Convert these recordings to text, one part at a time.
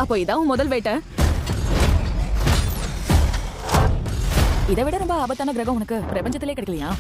அப்போ இதான் உன் முதல் வேட்டை. இதை விட ரொம்ப ஆபத்தான கிரகம் உனக்கு பிரபஞ்சத்திலே கிடைக்கலையா?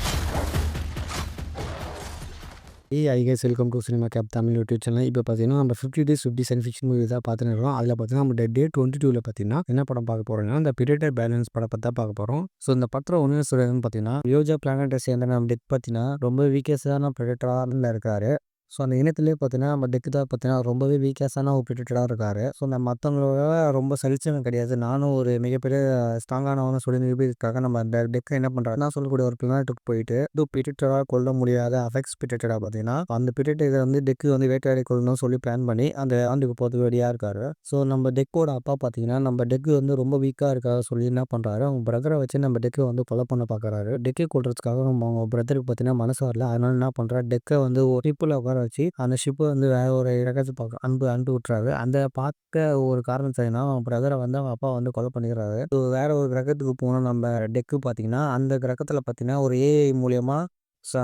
Hi guys welcome to cinema cap Tamil YouTube channel. இப்போ பார்த்தீங்கன்னா நம்ம 50 டேஸ் 50 சயின்ஸ் ஃபிக்ஷன் மூவி தான் பார்த்துன்னு இருக்கோம். அதில் பார்த்தீங்கன்னா நம்ம டே 22 பார்த்தீங்கன்னா என்ன படம் பார்க்க போகிறோம்னா இந்த பிரிடேட்டர் பேலன்ஸ் படம் பற்றி தான் பார்க்க போகிறோம். ஸோ இந்த படத்தில் ஒன்று சொல்கிறதுன்னு பார்த்தீங்கன்னா யோஜா பிளானட்டை சேர்ந்த நம்ம டெக் பார்த்தீங்கன்னா ரொம்ப வீக்கஸ்டான பிரிடேட்டராக இருக்காரு. ஸோ அந்த இனத்திலே பார்த்தீங்கன்னா நம்ம டெக்கு தான் பார்த்தீங்கன்னா ரொம்பவே வீக்கஸான ஒரு பிரிடேட்டராக இருக்காரு. ஸோ நம்ம மற்றவங்களோட ரொம்ப சலிச்சவன் கிடையாது. நானும் ஒரு மிகப்பெரிய ஸ்ட்ராங்கானவனு சொல்லி நிரூபிக்கிறதுக்காக நம்ம டெக்கை என்ன பண்ணுறாருன்னா சொல்லக்கூடிய ஒரு பிளானட்டுக்கு போயிட்டு இது பிரிடேட்டராக கொல்ல முடியாத அஃபெக்ஸ் பிரிடேட்டராக பார்த்தீங்கன்னா அந்த பிரிடேட்டரை வந்து டெக்கு வந்து வேட்டையாடி கொள்ளணும்னு சொல்லி பிளான் பண்ணி அந்த ஆண்டுக்கு போகிறது ரெடியாக இருக்காரு. ஸோ நம்ம டெக்கோட அப்பா பார்த்தீங்கன்னா நம்ம டெக்கு வந்து ரொம்ப வீக்காக இருக்காக சொல்லி என்ன பண்ணுறாரு அவங்க பிரதரை வச்சு நம்ம டெக்கை வந்து கொலை பண்ண பார்க்குறாரு. டெக்கை கொள்றதுக்காக அவங்க பிரதருக்கு பார்த்தீங்கன்னா மனசு வரல. அதனால என்ன பண்ணுறாரு டெக்கை வந்து ஒரு ஷிப்பில் உட்கார வச்சு அந்த ஷிப்பை வந்து வேற ஒரு இடத்துக்கு பார்க்க அனுப்பி விட்டுறாரு. அந்த பார்க்க ஒரு காரணம் சரினா அவன் பிரதரை வந்து அவங்க அப்பா வந்து கொலை பண்ணிக்கிறாரு. ஸோ வேற ஒரு கிரகத்துக்கு போகணும் நம்ம டெக்கு பார்த்தீங்கன்னா அந்த கிரகத்தில் பார்த்தீங்கன்னா ஒரு ஏஐ மூலியமா ச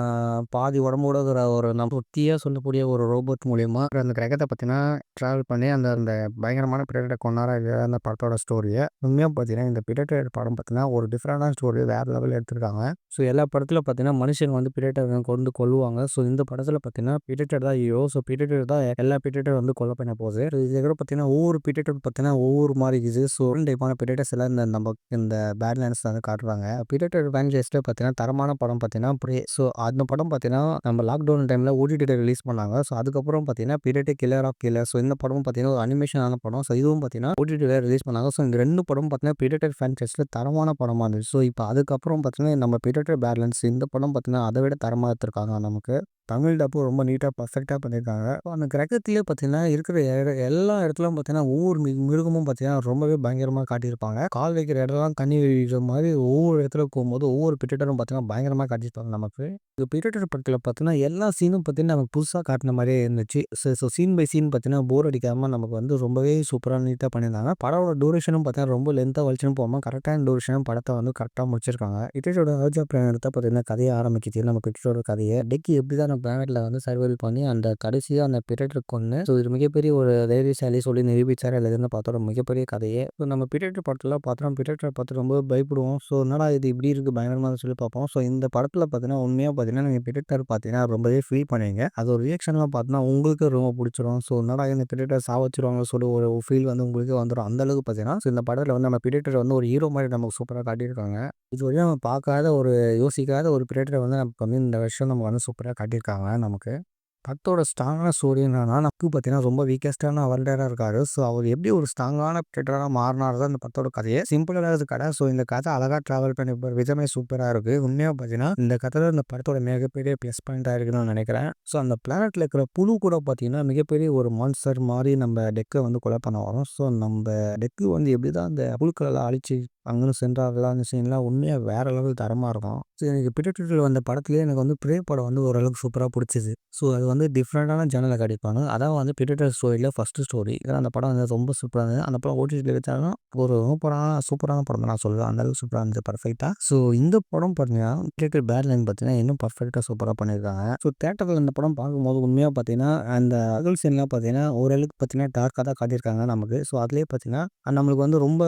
பாதி உடம்போட இருக்கிற ஒரு நம்ம ஒத்தியாக சொல்லக்கூடிய ஒரு ரோபோட் மூலியமா அந்த கிரகத்தை பார்த்தீங்கன்னா ட்ராவல் பண்ணி அந்த அந்த பயங்கரமான பிரிடேட்டரை கொண்டாரா இல்லையா அந்த படத்தோட ஸ்டோரியை. உண்மையாக பார்த்தீங்கன்னா இந்த பிரிடேட்டர் படம் பார்த்தீங்கன்னா ஒரு டிஃப்ரெண்டான ஸ்டோரி வேறு லெவலில் எடுத்திருக்காங்க. ஸோ எல்லா படத்தில் பார்த்தீங்கன்னா மனுஷங்க வந்து பிரிடேட்டரை கொண்டு கொல்லுவாங்க. ஸோ இந்த படத்தில் பார்த்தீங்கன்னா பிரிடேட்டர் தான் ஹீரோ. ஸோ பிரிடேட்டர் தான் எல்லா பிரிடேட்டர் வந்து கொலை பண்ண போகுது. இதில் கூட பார்த்தீங்கன்னா ஒவ்வொரு பிரிடேட்டர் பார்த்தீங்கன்னா ஒவ்வொரு மாதிரி இருக்குது. ஸோ டைப்பான பிரிடேட்டர்ஸ் எல்லாம் இந்த பேட்லேண்ட்ஸ் வந்து காட்டுறாங்க. பிரிடேட்டர் ஃப்ரான்ச்சைஸில் பார்த்தீங்கன்னா தரமான படம் பார்த்தீங்கன்னா ப்ரே. ஸோ அந்த படம் பார்த்தீங்கன்னா நம்ம லாக்டவுன் டைமில் ஓடிடியில் ரிலீஸ் பண்ணாங்க. ஸோ அதுக்கப்புறம் பார்த்தீங்கன்னா predator killer of killer. So இந்த படமும் பார்த்தீங்கன்னா ஒரு அனிமேஷனான படம். ஸோ இதுவும் பார்த்தீங்கன்னா ஓடிடியில் ரிலீஸ் பண்ணாங்க. ஸோ இந்த 2 படம் பார்த்தீங்கன்னா பிரிடேட்டர் ஃப்ரான்ச்சைஸில் தரமான படமாக இருந்துச்சு. ஸோ இப்போ அதுக்கப்புறம் பார்த்தீங்கன்னா நம்ம பிரிடேட்டர் பேலன்ஸ் இந்த படம் பார்த்தீங்கன்னா அதை விட தரமாக எடுத்திருக்காங்க. நமக்கு தமிழ் டப்பு ரொம்ப நீட்டாக பர்ஃபெக்டாக பண்ணியிருக்காங்க. அந்த கிரகத்திலே பார்த்தீங்கன்னா இருக்கிற எல்லா இடத்துலையும் பார்த்தீங்கன்னா ஒவ்வொரு மிருகமும் பார்த்தீங்கன்னா ரொம்பவே பயங்கரமாக காட்டியிருப்பாங்க. கால் வைக்கிற இடம்லாம் தண்ணி வைக்கிற மாதிரி ஒவ்வொரு இடத்துல போகும்போது ஒவ்வொரு பிரிடேட்டரும் பார்த்தீங்கன்னா பயங்கரமாக காட்டியிருப்பாங்க நமக்கு. இந்த பிரிடேட்டர் படத்தில் பார்த்தீங்கன்னா எல்லா சீனும் பார்த்தீங்கன்னா நமக்கு புதுசாக காட்டின மாதிரியே இருந்துச்சு. ஸோ சீன் பை சீன் பார்த்தீங்கன்னா போர் அடிக்காமல் நமக்கு வந்து ரொம்பவே சூப்பராக நீட்டாக பண்ணியிருந்தாங்க. படத்தோட டூரேஷனும் பார்த்தீங்கன்னா ரொம்ப லென்த்தாக வலிச்சுன்னு போகாமல் கரெக்டான டூரேஷனும் படத்தை வந்து கரெக்டாக முடிச்சிருக்காங்க. இட்டோட ரோஜா பிளானட் பார்த்தீங்கன்னா கதையை ஆரம்பிக்குது. நமக்கு இட்டோட கதையை டெக்கி எப்படி தான் பிளானட்ல வந்து சர்வைவல் பண்ணி அந்த கடைசியாக அந்த பிரிடேட்டர் கொண்டு ஸோ இது மிகப்பெரிய ஒரு தைரியசாலி சொல்லி நிரூபிச்சார் இல்லைன்னு பார்த்தோம் மிகப்பெரிய கதையே. ஸோ நம்ம பிரிடேட்டர் படத்தில் பார்த்தோம் பிரிடேட்டரை பார்த்து ரொம்ப பயப்படுவோம். ஸோ என்னடா இது இப்படி இருக்குது பயங்கரமாக சொல்லி பார்ப்போம். ஸோ இந்த படத்தில் பார்த்தீங்கன்னா உண்மையாக பார்த்தீங்கன்னா நீங்கள் பிரிடேட்டர் பார்த்தீங்கன்னா ரொம்பவே ஃபீல் பண்ணுவீங்க. அது ஒரு ரியாக்ஷன்லாம் பார்த்தீங்கன்னா உங்களுக்கு ரொம்ப பிடிச்சிரும். ஸோ என்னடா இந்த பிரிடேட்டர் சாவச்சிருவாங்க சொல்லி ஒரு ஃபீல் வந்து உங்களுக்கு வந்துடும். அந்தளவுக்கு பார்த்தீங்கன்னா ஸோ இந்த படத்தில் வந்து நம்ம பிரிடேட்டர் வந்து ஒரு ஹீரோ மாதிரி நமக்கு சூப்பராக காட்டியிருக்காங்க. இது வரையும் நம்ம பார்க்காத ஒரு யோசிக்காத ஒரு பிரிடேட்டரை வந்து நமக்கு வந்து இந்த வருஷம் நம்ம வந்து சூப்பராக காட்டியிருக்காங்க. நமக்கு படத்தோட ஸ்ட்ராங்கான ஸ்டோரி என்னன்னா நக்கு பார்த்தீங்கன்னா ரொம்ப வீக்கஸ்டான அவல்டராக இருக்காரு. ஸோ அவர் எப்படி ஒரு ஸ்ட்ராங்கான பிரிடேட்டராக மாறினார் தான் இந்த படத்தோட கதையை சிம்பிளாக கதை. ஸோ இந்த கதை அழகாக ட்ராவல் பண்ணி விதமே சூப்பராக இருக்குது. உண்மையாக பார்த்தீங்கன்னா இந்த கதை இந்த படத்தோட மிகப்பெரிய ப்ளஸ் பாயிண்டாக இருக்குன்னு நான் நினைக்கிறேன். ஸோ அந்த பிளானட்டில் இருக்கிற புழு கூட பார்த்தீங்கன்னா மிகப்பெரிய ஒரு மான்ஸ்டர் மாதிரி நம்ம டெக்கை வந்து கொலை பண்ண வரோம். ஸோ நம்ம டெக்கு வந்து எப்படி தான் அந்த புழுக்களெல்லாம் அழிச்சு அங்கன்னு சென்றார்களா அந்த சீன்லாம் உண்மையாக வேற லெவல் தரமாக இருக்கும். ஸோ எனக்கு பிரிடேட்டர் வந்த படத்துலேயே எனக்கு வந்து ப்ரே படம் வந்து ஓரளவுக்கு சூப்பராக பிடிச்சிது. ஸோ அது வந்து டிஃப்ரெண்டான ஜேனலில் காட்டியிருப்பாங்க. அதான் வந்து பிரிடேட்டர் ஸ்டோரியில் ஃபஸ்ட்டு ஸ்டோரி. ஏன்னா அந்த படம் வந்து ரொம்ப சூப்பராக இருந்தது. அந்த படம் ஓடிடியில் வச்சாலும் ஒரு சூப்பரான படம் தான் நான் சொல்லுவேன். அந்தளவுக்கு சூப்பராக இருந்தது பர்ஃபெக்டாக. ஸோ இந்த படம் பார்த்தீங்கன்னா பிரிடேட்டர் பேட்லைன் பார்த்தீங்கன்னா இன்னும் பர்ஃபெக்டாக சூப்பராக பண்ணியிருக்காங்க. ஸோ தேட்டரில் இந்த படம் பார்க்கும்போது உண்மையாக பார்த்தீங்கன்னா அந்த அகல் சீன்லாம் பார்த்தீங்கன்னா ஓரளவுக்கு பார்த்தீங்கன்னா டார்க்காக தான் காட்டியிருக்காங்க நமக்கு. ஸோ அதுலேயே பார்த்தீங்கன்னா நம்மளுக்கு வந்து ரொம்ப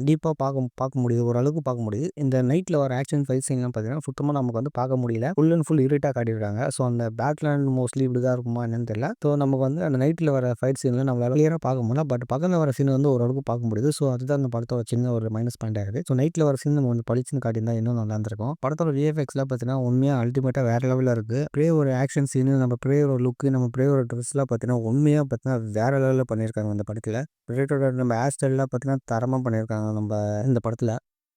டீப்பாக பார்க்க முடியுது. ஓரளவுக்கு பார்க்க முடியுது. இந்த நைட்டில் வர ஆக்ஷன் ஃபைட் சீன்லாம் பார்த்தீங்கன்னா சுத்தமாக நமக்கு வந்து பார்க்க முடியல. ஃபுல் அண்ட் ஃபுல் இருட்டாக காட்டியிருக்காங்க. ஸோ அந்த பேட்லேண்ட் மோஸ்ட்லி இப்படி தான் இருக்குமா என்னன்னு தெரியல. ஸோ நமக்கு வந்து அந்த நைட்டில் வர ஃபைட் சீனில் நம்மளால கிளியராக பார்க்க முடியல. பட் பக்கத்தில் வர சீன் வந்து ஓரளவுக்கு பார்க்க முடியுது. ஸோ அதுதான் அந்த படத்தோட சின்ன ஒரு மைனஸ் பாயிண்ட் ஆகுது. ஸோ நைட்டில் வர சீன் நம்ம வந்து பளிச்சுன்னு காட்டியிருந்தா இன்னும் நல்லா இருந்திருக்கும். படத்தோட விஎஃப்எக்ஸ்லாம் பார்த்தீங்கன்னா உண்மையாக அல்டிமேட்டாக வேற லெவலில் இருக்குது. ப்ரே ஒரு ஆக்ஷன் சீனு நம்ம ப்ரே ஒரு லுக்கு நம்ம ப்ரே ஒரு ட்ரெஸ்லாம் பார்த்தீங்கன்னா உண்மையாக பார்த்தீங்கன்னா வேற லெவலில் பண்ணியிருக்காங்க இந்த படத்தில். பிரிடேட்டரோட நம்ம ஹேர் ஸ்டைல்லாம் பார்த்தீங்கன்னா தரமாக பண்ணியிருக்காங்க நம்ம இந்த படத்தில்.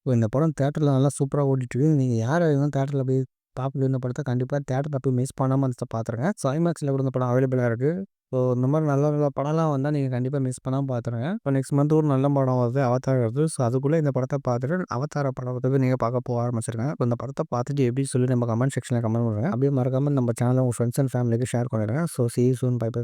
இந்த படம் தேட்டரில் நல்லா சூப்பராக ஓடிட்டுருக்கு. நீங்கள் யார் வேணும் தேட்டரில் போய் பார்க்குறது இந்த படத்தை கண்டிப்பாக தேட்டரில் போய் மிஸ் பண்ணாமல் அந்த பார்த்துருங்க. ஸோ ஐமேக்ஸில் கூட இந்த படம் அவைலபிளாக இருக்குது. ஸோ இந்த மாதிரி நல்ல நல்ல படம்லாம் வந்தால் நீங்கள் கண்டிப்பாக மிஸ் பண்ணாமல் பார்த்துருங்க. இப்போ நெக்ஸ்ட் மந்த் ஒரு நல்ல படம் வருது அவதார் வருது. ஸோ அதுக்குள்ளே இந்த படத்தை பார்த்துட்டு அவதார படத்துக்கு நீங்கள் பார்க்க போக ஆரம்பிச்சிருங்க. இப்போ இந்த படத்தை பார்த்துட்டு எப்படி சொல்லி நம்ம கமெண்ட் செக்ஷனில் கமெண்ட் பண்ணுறேன். அப்படியே மறக்காமல் நம்ம சேனலை உங்கள் ஃப்ரெண்ட்ஸ் அண்ட் ஃபேமிலிக்கு ஷேர் பண்ணிடுங்க. So see you soon. Bye by.